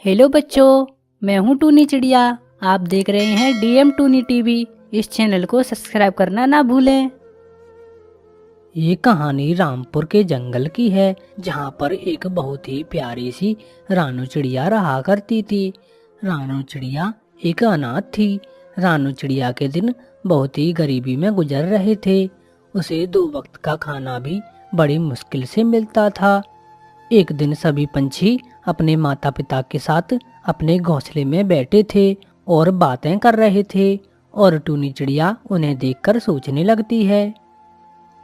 Hello बच्चों, मैं हूँ टूनी चिड़िया। आप देख रहे हैं डीएम टूनी टीवी। इस चैनल को सब्सक्राइब करना ना भूलें। ये कहानी रामपुर के जंगल की है, जहाँ पर एक बहुत ही प्यारी सी रानू चिड़िया रहा करती थी। रानू चिड़िया एक अनाथ थी। रानू चिड़िया के दिन बहुत ही गरीबी में गुजर रहे थे। उसे 2 वक्त का खाना भी बड़ी मुश्किल से मिलता था। एक दिन सभी पंछी अपने माता पिता के साथ अपने घोंसले में बैठे थे और बातें कर रहे थे, और टूनी चिड़िया उन्हें देखकर सोचने लगती है।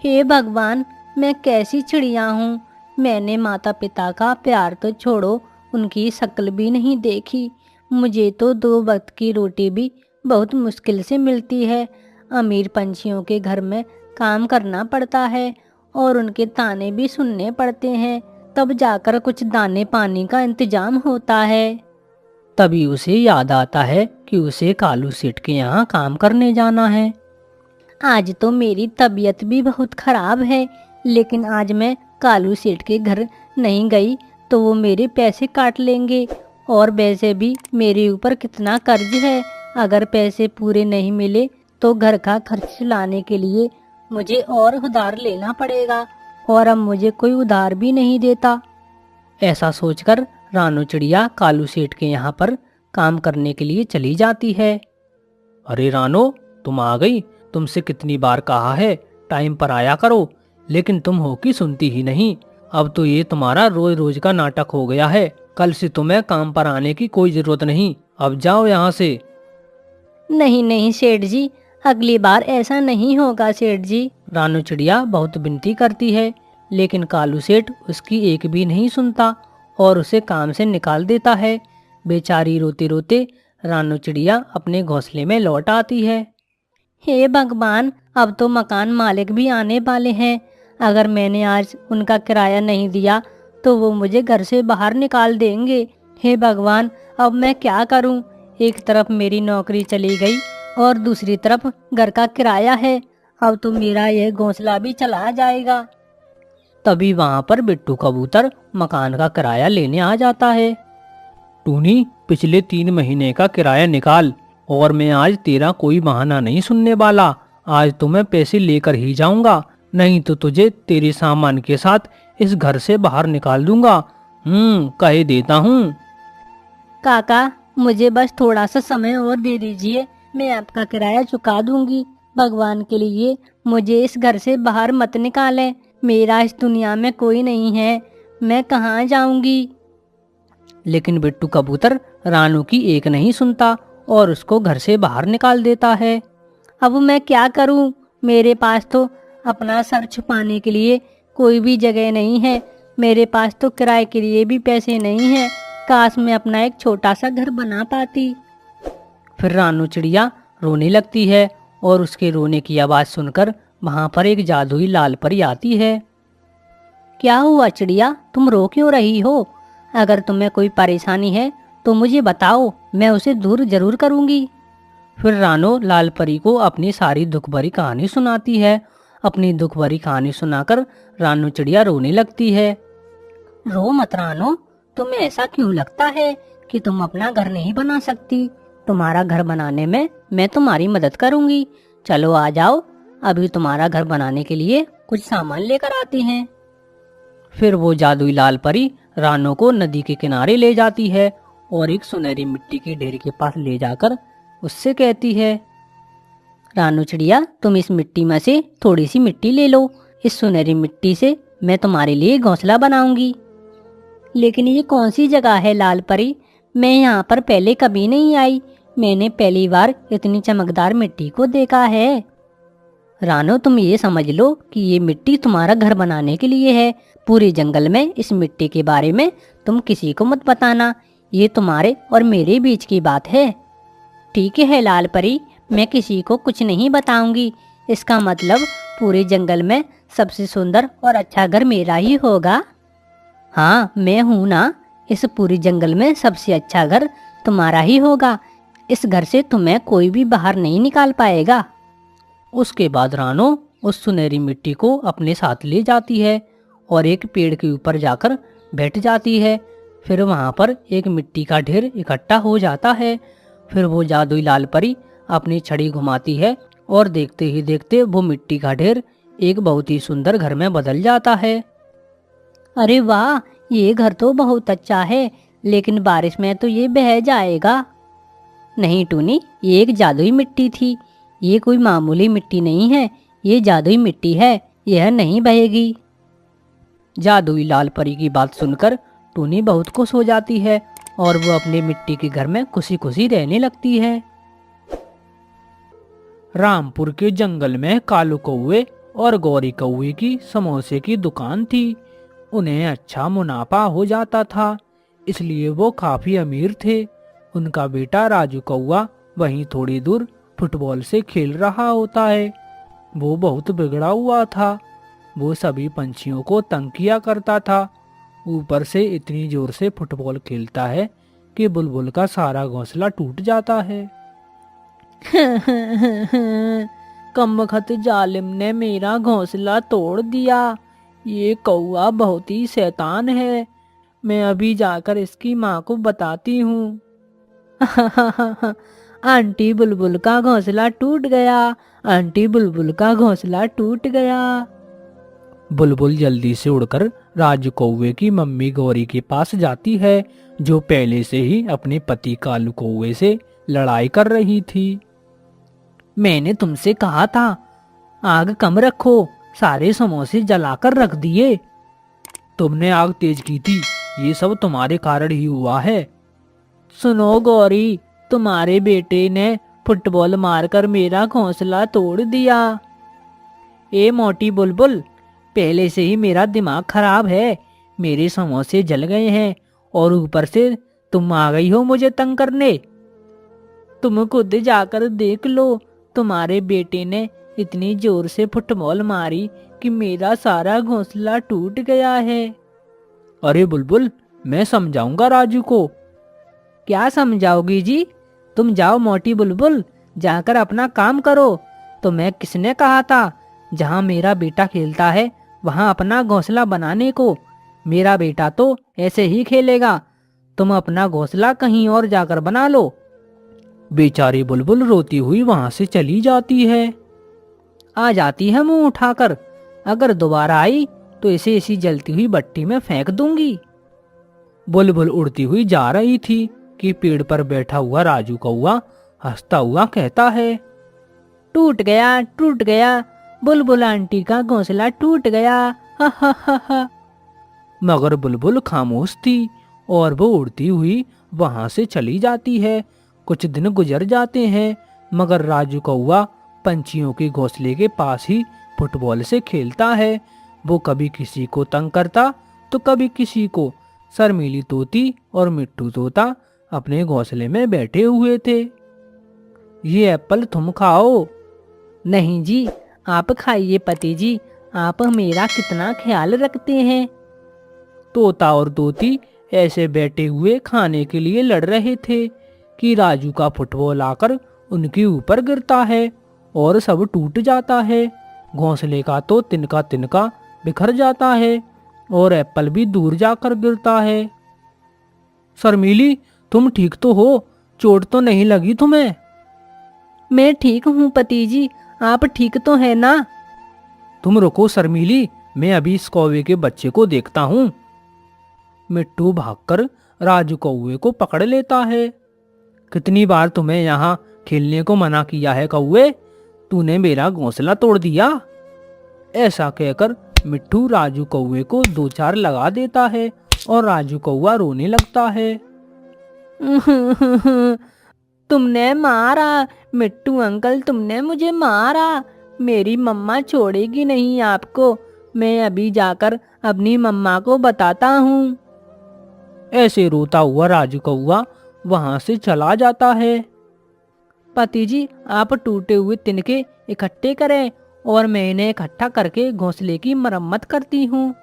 हे भगवान, मैं कैसी चिड़िया हूँ। मैंने माता पिता का प्यार तो छोड़ो, उनकी शक्ल भी नहीं देखी। मुझे तो 2 वक्त की रोटी भी बहुत मुश्किल से मिलती है। अमीर पंछियों के घर में काम करना पड़ता है और उनके ताने भी सुनने पड़ते हैं, तब जाकर कुछ दाने पानी का इंतजाम होता है। तभी उसे याद आता है कि उसे कालू सेठ के यहाँ काम करने जाना है। आज तो मेरी तबीयत भी बहुत खराब है, लेकिन आज मैं कालू सेठ के घर नहीं गई तो वो मेरे पैसे काट लेंगे। और वैसे भी मेरे ऊपर कितना कर्ज है। अगर पैसे पूरे नहीं मिले तो घर का खर्च चलाने के लिए मुझे और उधार लेना पड़ेगा, और अब मुझे कोई उधार भी नहीं देता। ऐसा सोचकर रानू चिड़िया कालू सेठ के यहाँ पर काम करने के लिए चली जाती है। अरे रानो, तुम आ गई। तुमसे कितनी बार कहा है टाइम पर आया करो, लेकिन तुम हो कि सुनती ही नहीं। अब तो ये तुम्हारा रोज रोज का नाटक हो गया है। कल से तुम्हें काम पर आने की कोई जरूरत नहीं। अब जाओ यहाँ से। नहीं नहीं सेठ जी, अगली बार ऐसा नहीं होगा सेठ जी। रानू चिड़िया बहुत विनती करती है, लेकिन कालू सेठ उसकी एक भी नहीं सुनता और उसे काम से निकाल देता है। बेचारी रोते रोते रानू चिड़िया अपने घोंसले में लौट आती है। हे भगवान, अब तो मकान मालिक भी आने वाले हैं। अगर मैंने आज उनका किराया नहीं दिया तो वो मुझे घर से बाहर निकाल देंगे। हे भगवान, अब मैं क्या करूं? एक तरफ मेरी नौकरी चली गई और दूसरी तरफ घर का किराया है। अब तो मेरा यह घोंसला भी चला जाएगा। तभी वहां पर बिट्टू कबूतर मकान का किराया लेने आ जाता है। टूनी, पिछले 3 महीने का किराया निकाल, और मैं आज तेरा कोई बहाना नहीं सुनने वाला। आज तो मैं पैसे लेकर ही जाऊंगा, नहीं तो तुझे तेरे सामान के साथ इस घर से बाहर निकाल दूंगा। कह देता हूँ। काका, मुझे बस थोड़ा सा समय और दे दीजिए, मैं आपका किराया चुका दूंगी। भगवान के लिए मुझे इस घर से बाहर मत निकालें। मेरा इस दुनिया में कोई नहीं है, मैं कहाँ जाऊंगी? लेकिन बिट्टू कबूतर रानू की एक नहीं सुनता और उसको घर से बाहर निकाल देता है। अब मैं क्या करूं? मेरे पास तो अपना सर छुपाने के लिए कोई भी जगह नहीं है। मेरे पास तो किराए के लिए भी पैसे नहीं हैं। काश मैं अपना एक छोटा सा घर बना पाती। फिर रानू चिड़िया रोने लगती है और उसके रोने की आवाज़ सुनकर वहाँ पर एक जादुई लाल परी आती है। क्या हुआ चिड़िया, तुम रो क्यों रही हो? अगर तुम्हें कोई परेशानी है तो मुझे बताओ, मैं उसे दूर जरूर करूँगी। फिर रानो लाल परी को अपनी सारी दुख भरी कहानी सुनाती है। अपनी दुख भरी कहानी सुनाकर रानू चिड़िया रोने लगती है। रो मत रानो, तुम्हें ऐसा क्यों लगता है कि तुम अपना घर नहीं बना सकती? तुम्हारा घर बनाने में मैं तुम्हारी मदद करूंगी। चलो आ जाओ, अभी तुम्हारा घर बनाने के लिए कुछ सामान लेकर आती हैं। फिर वो जादुई लाल परी रानो को नदी के किनारे ले जाती है और एक सुनहरी मिट्टी के ढेर के पास ले जाकर उससे कहती है, रानू चिड़िया, तुम इस मिट्टी में से थोड़ी सी मिट्टी ले लो। इस सुनहरी मिट्टी से मैं तुम्हारे लिए घोंसला बनाऊंगी। लेकिन ये कौन सी जगह है लाल परी? मैं यहाँ पर पहले कभी नहीं आई। मैंने पहली बार इतनी चमकदार मिट्टी को देखा है। रानो, तुम ये समझ लो कि ये मिट्टी तुम्हारा घर बनाने के लिए है। पूरे जंगल में इस मिट्टी के बारे में तुम किसी को मत बताना। ये तुम्हारे और मेरे बीच की बात है। ठीक है लाल परी, मैं किसी को कुछ नहीं बताऊंगी। इसका मतलब पूरे जंगल में सबसे सुंदर और अच्छा घर मेरा ही होगा। हाँ, मैं हूँ ना। इस पूरी जंगल में सबसे अच्छा घर तुम्हारा ही होगा। इस घर से तुम्हें कोई भी बाहर नहीं निकाल पाएगा। उसके बाद रानो उस सुनहरी मिट्टी को अपने साथ ले जाती है और एक पेड़ के ऊपर जाकर बैठ जाती है। फिर वहाँ पर एक मिट्टी का ढेर इकट्ठा हो जाता है। फिर वो जादुई लाल परी अपनी छड़ी घुमाती है और देखते ही देखते वो मिट्टी का ढेर एक बहुत ही सुंदर घर में बदल जाता है। अरे वाह, ये घर तो बहुत अच्छा है, लेकिन बारिश में तो ये बह जाएगा। नहीं टूनी, ये एक जादुई मिट्टी थी। ये कोई मामूली मिट्टी नहीं है, ये जादुई मिट्टी है, यह नहीं बहेगी। जादुई लाल परी की बात सुनकर टूनी बहुत खुश हो जाती है और वो अपने मिट्टी के घर में खुशी खुशी रहने लगती है। रामपुर के जंगल में कालू कौवे और गौरी कौवे की समोसे की दुकान थी। उन्हें अच्छा मुनाफा हो जाता था, इसलिए वो काफी अमीर थे। उनका बेटा राजू कौवा वहीं थोड़ी दूर फुटबॉल से खेल रहा होता है। वो बहुत बिगड़ा हुआ था। वो सभी पंछियों को तंग किया करता था। ऊपर से इतनी जोर से फुटबॉल खेलता है कि बुलबुल का सारा घोंसला टूट जाता है। कमबख्त जालिम ने मेरा घोंसला तोड़ दिया। ये कौवा बहुत ही शैतान है। मैं अभी जाकर इसकी माँ को बताती हूँ। आंटी बुलबुल का घोंसला टूट गया, आंटी बुलबुल का घोंसला टूट गया। बुलबुल जल्दी से उड़कर राजू कौवे की मम्मी गौरी के पास जाती है, जो पहले से ही अपने पति कालू कौवे से लड़ाई कर रही थी। मैंने तुमसे कहा था आग कम रखो, सारे समोसे जलाकर रख दिए। तुमने आग तेज की थी, ये सब तुम्हारे कारण ही हुआ है। सुनो गौरी, तुम्हारे बेटे ने फुटबॉल मारकर मेरा घोंसला तोड़ दिया। ए मोटी बुलबुल, पहले से ही मेरा दिमाग खराब है। मेरे समोसे जल गए हैं और ऊपर से तुम आ गई हो मुझे तंग करने। तुम खुद जाकर देख लो, तुम्हारे बेटे ने इतनी जोर से फुटबॉल मारी कि मेरा सारा घोंसला टूट गया है। अरे बुलबुल, मैं समझाऊंगा राजू को। क्या समझाओगी जी? तुम जाओ मोटी बुलबुल, जाकर अपना काम करो। तो मैं किसने कहा था जहाँ मेरा बेटा खेलता है वहाँ अपना घोंसला बनाने को? मेरा बेटा तो ऐसे ही खेलेगा। तुम अपना घोंसला कहीं और जाकर बना लो। बेचारी बुलबुल रोती हुई वहां से चली जाती है। आ जाती है मुंह उठाकर। अगर दोबारा आई तो इसे इसी जलती हुई भट्टी में फेंक दूंगी। बुलबुल उड़ती हुई जा रही थी कि पेड़ पर बैठा हुआ राजू कौवा हंसता हुआ कहता है, टूट गया, टूट गया, बुलबुल आंटी का घोंसला टूट गया, हा हा हा हा। मगर बुलबुल खामोश थी और वो उड़ती हुई वहां से चली जाती है। कुछ दिन गुजर जाते हैं, मगर राजू कौवा पंछियों के घोंसले के पास ही फुटबॉल से खेलता है। वो कभी किसी को तंग करता तो कभी किसी को। शर्मीली तोती और मिट्टू तोता अपने घोंसले में बैठे हुए थे। ये एप्पल तुम खाओ। नहीं जी, आप खाइए पति जी, आप मेरा कितना ख्याल रखते हैं। तोता और तोती ऐसे बैठे हुए खाने के लिए लड़ रहे थे कि राजू का फुटबॉल आकर उनके ऊपर गिरता है और सब टूट जाता है। घोंसले का तो तिनका तिनका बिखर जाता है और एप्पल भी दूर जाकर गिरता है। शर्मीली, तुम ठीक तो हो? चोट तो नहीं लगी तुम्हें? मैं ठीक हूँ पति जी, आप ठीक तो है ना? तुम रुको शर्मीली, मैं अभी इस कौवे के बच्चे को देखता हूँ। मिट्टू भागकर राजू कौवे को पकड़ लेता है। कितनी बार तुम्हें यहाँ खेलने को मना किया है कौवे? तूने मेरा घोंसला तोड़ दिया। ऐसा कहकर मिट्टू राजू कौवे को दो चार लगा देता है और राजू कौवा रोने लगता है। तुमने मारा मिट्टू अंकल, तुमने मुझे मारा। मेरी मम्मा छोड़ेगी नहीं आपको। मैं अभी जाकर अपनी मम्मा को बताता हूँ। ऐसे रोता हुआ राजू कौवा वहां से चला जाता है। पति जी, आप टूटे हुए तिनके इकट्ठे करें और मैं इन्हें इकट्ठा करके घोंसले की मरम्मत करती हूँ।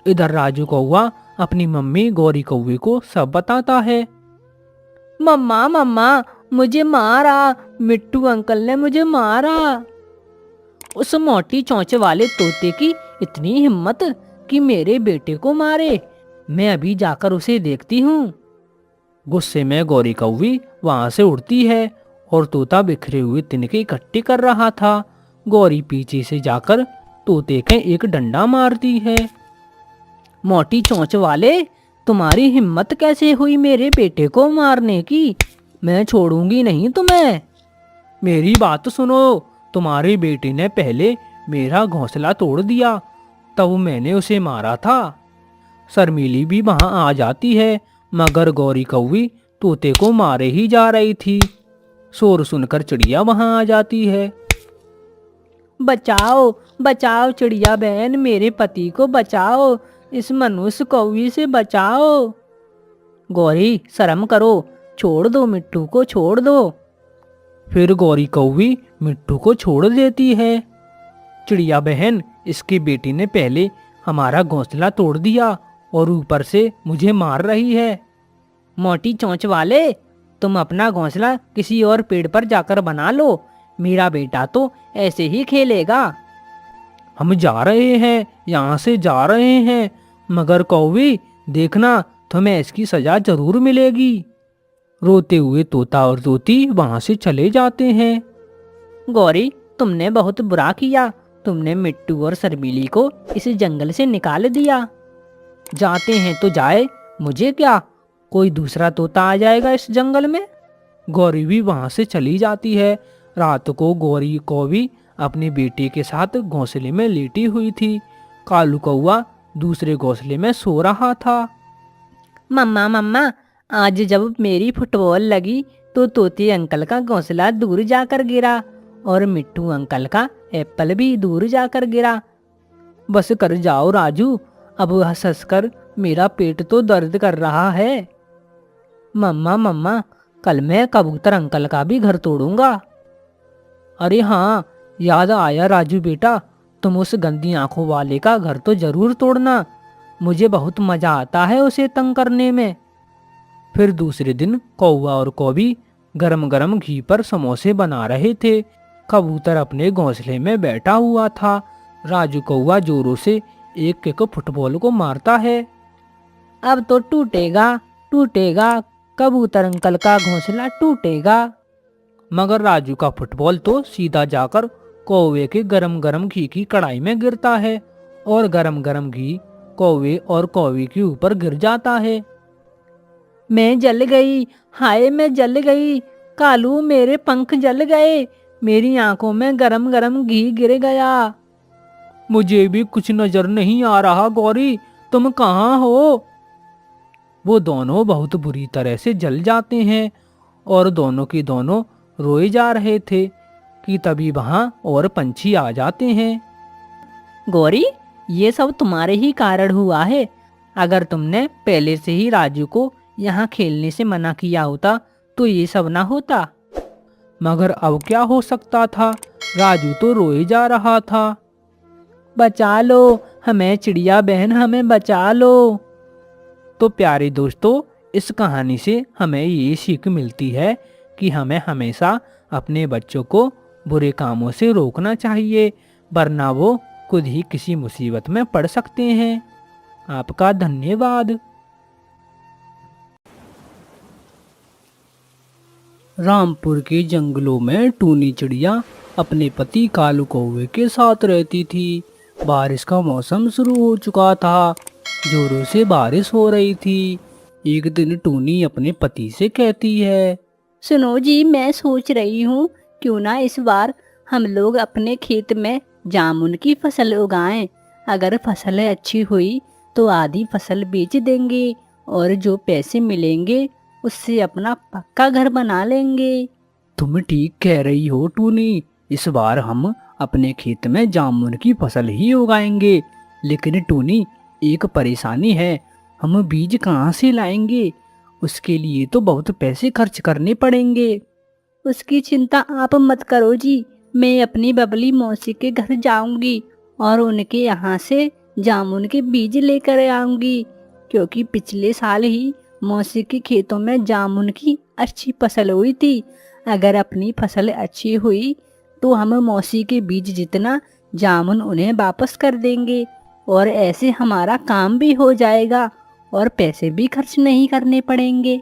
इधर राजू कौवा अपनी मम्मी गौरी कौवे को सब बताता है। मम्मा मम्मा, मुझे मारा, मिट्टू अंकल ने मुझे मारा। उस मोटी चोंच वाले तोते की इतनी हिम्मत कि मेरे बेटे को मारे। मैं अभी जाकर उसे देखती हूँ। गुस्से में गौरी कौवी वहां से उड़ती है और तोता बिखरे हुए तिनके इकट्ठे कर रहा था। गौरी पीछे से जाकर तोते के एक डंडा मारती है। मोटी चोंच वाले, तुम्हारी हिम्मत कैसे हुई मेरे बेटे को मारने की? मैं छोड़ूंगी नहीं तुम्हें। मेरी बात सुनो, तुम्हारे बेटे ने पहले मेरा घोंसला तोड़ दिया, तब मैंने उसे मारा था। शर्मीली भी वहां आ जाती है, मगर गौरी कौवी तोते को मारे ही जा रही थी। शोर सुनकर चिड़िया वहां आ जाती है। बचाओ बचाओ चिड़िया बहन, मेरे पति को बचाओ, इस मनुष्य कौवी से बचाओ। गौरी शर्म करो, छोड़ दो मिट्टू को, छोड़ दो। फिर गौरी कौवी मिट्टू को छोड़ देती है। चिड़िया बहन, इसकी बेटी ने पहले हमारा घोंसला तोड़ दिया और ऊपर से मुझे मार रही है। मोटी चोंच वाले, तुम अपना घोंसला किसी और पेड़ पर जाकर बना लो, मेरा बेटा तो ऐसे ही खेलेगा। हम जा रहे हैं, यहाँ से जा रहे हैं, मगर कौवी देखना, तुम्हें इसकी सजा जरूर मिलेगी। रोते हुए तोता और तोती वहां से चले जाते हैं। गौरी, तुमने बहुत बुरा किया, तुमने मिट्टू और शर्मीली को इस जंगल से निकाल दिया। जाते हैं तो जाए, मुझे क्या, कोई दूसरा तोता आ जाएगा इस जंगल में। गौरी भी वहां से चली जाती है। रात को गौरी कौवी अपने बेटे के साथ घोंसले में लेटी हुई थी। कालू कौवा दूसरे घोंसले में सो रहा था। मम्मा मम्मा, आज जब मेरी फुटबॉल लगी तो तोते अंकल का घोंसला दूर जाकर गिरा और मिट्टू अंकल का एप्पल भी दूर जाकर गिरा। बस कर जाओ राजू, अब हंस हंस कर मेरा पेट तो दर्द कर रहा है। मम्मा मम्मा, कल मैं कबूतर अंकल का भी घर तोड़ूंगा। अरे हाँ, याद आया राजू बेटा, तुम उस गंदी आंखों वाले का घर तो जरूर तोड़ना, मुझे बहुत मजा आता है उसे तंग करने में। फिर दूसरे दिन कौवा और कौवी गरम गरम घी पर समोसे बना रहे थे। कबूतर अपने घोंसले में बैठा हुआ था। राजू कौवा जोरों से एक एक फुटबॉल को मारता है। अब तो टूटेगा टूटेगा, कबूतर अंकल का घोंसला टूटेगा। मगर राजू का फुटबॉल तो सीधा जाकर कौवे के गरम गरम घी की कढ़ाई में गिरता है और गरम गरम घी कौवे और कौवी के ऊपर गिर जाता है। मैं जल गई, हाय मैं जल गई, कालू मेरे पंख जल गए, मेरी आंखों में गरम गरम घी गिर गया। मुझे भी कुछ नजर नहीं आ रहा गौरी, तुम कहाँ हो? वो दोनों बहुत बुरी तरह से जल जाते हैं और दोनों के दोनों रोए जा रहे थे कि तभी वहां और पंछी आ जाते हैं। गौरी, ये सब तुम्हारे ही कारण हुआ है। अगर तुमने पहले से ही राजू को यहाँ खेलने से मना किया होता तो ये सब ना होता। मगर अब क्या हो सकता था, राजू तो रोए जा रहा था। बचा लो हमें चिड़िया बहन, हमें बचा लो। तो प्यारे दोस्तों, इस कहानी से हमें ये सीख मिलती है कि हमें हमेशा अपने बच्चों को बुरे कामों से रोकना चाहिए, वरना वो खुद ही किसी मुसीबत में पड़ सकते हैं। आपका धन्यवाद। रामपुर के जंगलों में टूनी चिड़िया अपने पति कालू कौवे के साथ रहती थी। बारिश का मौसम शुरू हो चुका था, जोरों से बारिश हो रही थी। एक दिन टूनी अपने पति से कहती है, सुनो जी, मैं सोच रही हूँ क्यों ना इस बार हम लोग अपने खेत में जामुन की फसल उगाएं। अगर फसल अच्छी हुई तो आधी फसल बेच देंगे और जो पैसे मिलेंगे उससे अपना पक्का घर बना लेंगे। तुम ठीक कह रही हो टूनी, इस बार हम अपने खेत में जामुन की फसल ही उगाएंगे। लेकिन टूनी, एक परेशानी है, हम बीज कहाँ से लाएंगे? उसके लिए तो बहुत पैसे खर्च करने पड़ेंगे। उसकी चिंता आप मत करो जी, मैं अपनी बबली मौसी के घर जाऊंगी और उनके यहाँ से जामुन के बीज लेकर आऊंगी, क्योंकि पिछले साल ही मौसी के खेतों में जामुन की अच्छी फसल हुई थी। अगर अपनी फसल अच्छी हुई तो हम मौसी के बीज जितना जामुन उन्हें वापस कर देंगे और ऐसे हमारा काम भी हो जाएगा और पैसे भी खर्च नहीं करने पड़ेंगे।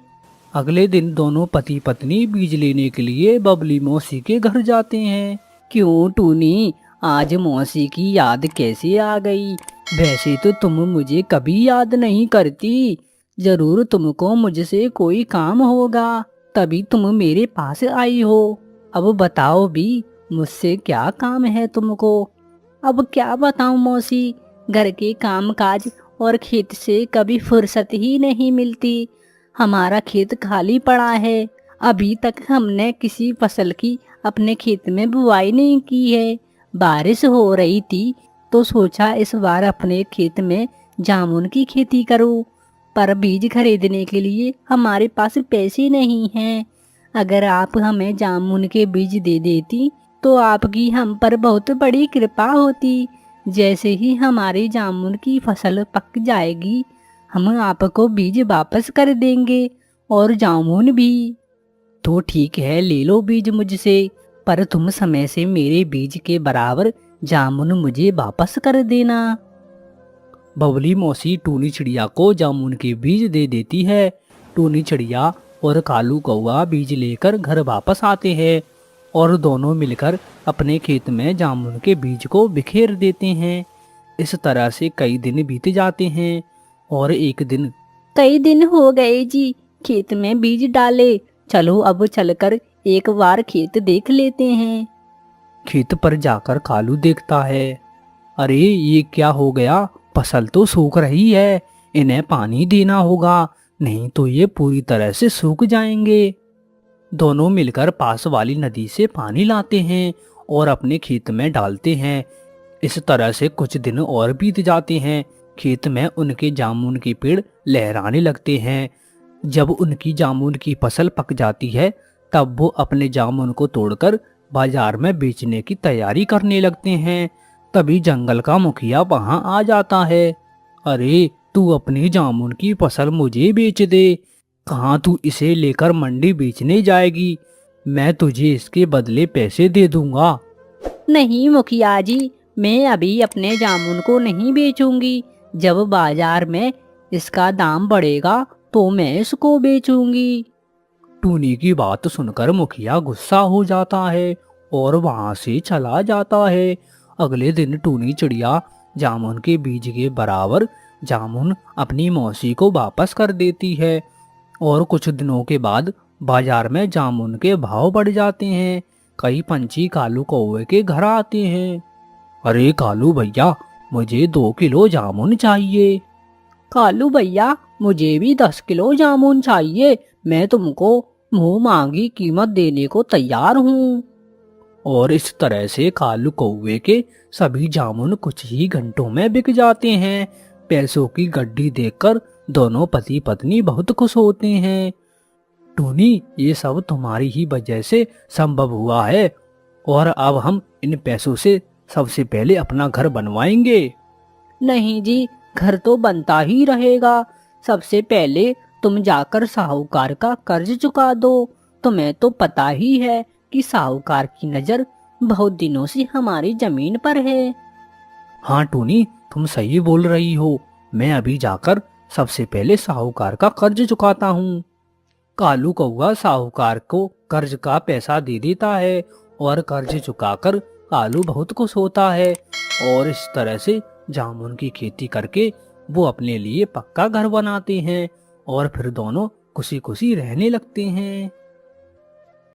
अगले दिन दोनों पति पत्नी बीज लेने के लिए बबली मौसी के घर जाते हैं। क्यों टूनी, आज मौसी की याद कैसे आ गई? वैसे तो तुम मुझे कभी याद नहीं करती। जरूर तुमको मुझसे कोई काम होगा, तभी तुम मेरे पास आई हो। अब बताओ भी, मुझसे क्या काम है तुमको? अब क्या बताऊं मौसी, घर के काम काज और खेत से कभी फुर्सत ही नहीं मिलती। हमारा खेत खाली पड़ा है, अभी तक हमने किसी फसल की अपने खेत में बुआई नहीं की है। बारिश हो रही थी तो सोचा इस बार अपने खेत में जामुन की खेती करूं, पर बीज खरीदने के लिए हमारे पास पैसे नहीं हैं। अगर आप हमें जामुन के बीज दे देती तो आपकी हम पर बहुत बड़ी कृपा होती। जैसे ही हमारी जामुन की फसल पक जाएगी, हम आपको बीज वापस कर देंगे और जामुन भी। तो ठीक है, ले लो बीज मुझसे, पर तुम समय से मेरे बीज के बराबर जामुन मुझे वापस कर देना। बबली मौसी टूनी चिड़िया को जामुन के बीज दे देती है। टूनी चिड़िया और कालू कौआ बीज लेकर घर वापस आते हैं और दोनों मिलकर अपने खेत में जामुन के बीज को बिखेर देते हैं। इस तरह से कई दिन बीत जाते हैं और एक दिन कई दिन हो गए जी खेत में बीज डाले, चलो अब चलकर एक बार खेत देख लेते हैं। खेत पर जाकर कालू देखता है, अरे ये क्या हो गया, फसल तो सूख रही है, इन्हें पानी देना होगा, नहीं तो ये पूरी तरह से सूख जाएंगे। दोनों मिलकर पास वाली नदी से पानी लाते हैं और अपने खेत में डालते हैं। इस तरह से कुछ दिन और बीत जाते हैं। खेत में उनके जामुन के पेड़ लहराने लगते हैं। जब उनकी जामुन की फसल पक जाती है, तब वो अपने जामुन को तोड़कर बाजार में बेचने की तैयारी करने लगते हैं। तभी जंगल का मुखिया वहां आ जाता है। अरे तू अपनी जामुन की फसल मुझे बेच दे। कहाँ तू इसे लेकर मंडी बेचने जाएगी? मैं तुझे इसके बदले पैसे दे दूंगा। नहीं मुखिया जी, मैं अभी अपने जामुन को नहीं बेचूंगी। जब बाजार में इसका दाम बढ़ेगा तो मैं इसको बेचूंगी। टूनी की बात सुनकर मुखिया गुस्सा हो जाता है और वहां से चला जाता है। अगले दिन टूनी चिड़िया जामुन के बीज के बराबर जामुन अपनी मौसी को वापस कर देती है और कुछ दिनों के बाद बाजार में जामुन के भाव बढ़ जाते हैं। कई पंछी कालू कौवे के घर आते हैं। अरे कालू भैया, मुझे 2 किलो जामुन चाहिए। कालू भैया, मुझे भी 10 किलो जामुन चाहिए। मैं तुमको मुंह मांगी कीमत देने को तैयार हूँ। और इस तरह से कालू कौवे के सभी जामुन कुछ ही घंटों में बिक जाते हैं। पैसों की गड्डी देखकर दोनों पति पत्नी बहुत खुश होते हैं। टूनी, ये सब तुम्हारी ही वजह से संभव हुआ है और अब हम इन पैसों से सबसे पहले अपना घर बनवाएंगे। नहीं जी, घर तो बनता ही रहेगा। सबसे पहले तुम जाकर साहूकार का कर्ज चुका दो। तुम्हें तो पता ही है कि साहूकार की नजर बहुत दिनों से हमारी जमीन पर है। हाँ टूनी, तुम सही बोल रही हो। मैं अभी जाकर सबसे पहले साहूकार का कर्ज चुकाता हूँ। कालू कौवा साहूकार को कर्ज का पैसा दे देता है और कर्ज चुकाकर कालू बहुत खुश होता है और इस तरह से जामुन की खेती करके वो अपने लिए पक्का घर बनाते हैं और फिर दोनों खुशी खुशी रहने लगते हैं।